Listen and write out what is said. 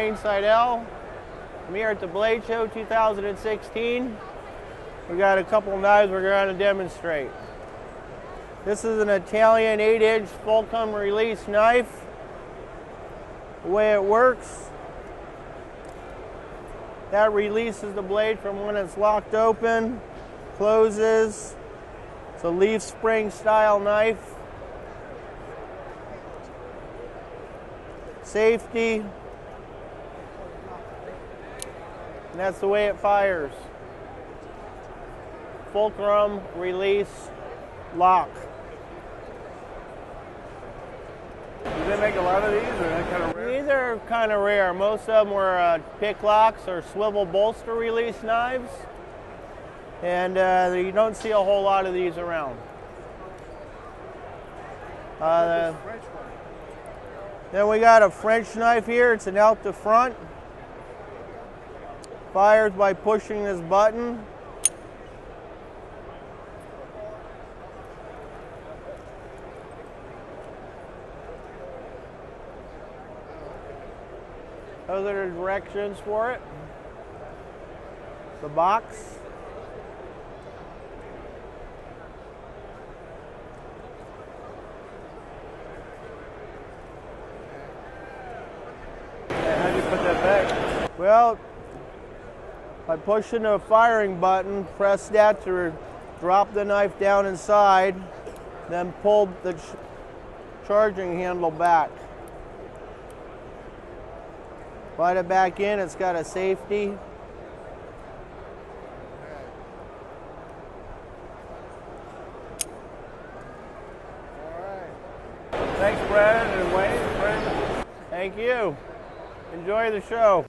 Wayne Seidel. I'm here at the Blade Show 2016. We got a couple knives we're going to demonstrate. This is an Italian 8-inch fulcrum release knife. The way it works, that releases the blade from when it's locked open, closes. It's a leaf spring style knife. Safety, and that's the way it fires. Fulcrum, release, lock. Do they make a lot of these, or are they kind of rare? These are kind of rare. Most of them were pick locks or swivel bolster release knives, and you don't see a whole lot of these around. Then we got a French knife here. It's an out to front. Fires by pushing this button. Those are the directions for it. The box. How do you put that back? Well, by pushing the firing button, press that to drop the knife down inside, then pull the charging handle back. Slide it back in, it's got a safety. All right. Thanks, Brad and Wayne. Thank you. Enjoy the show.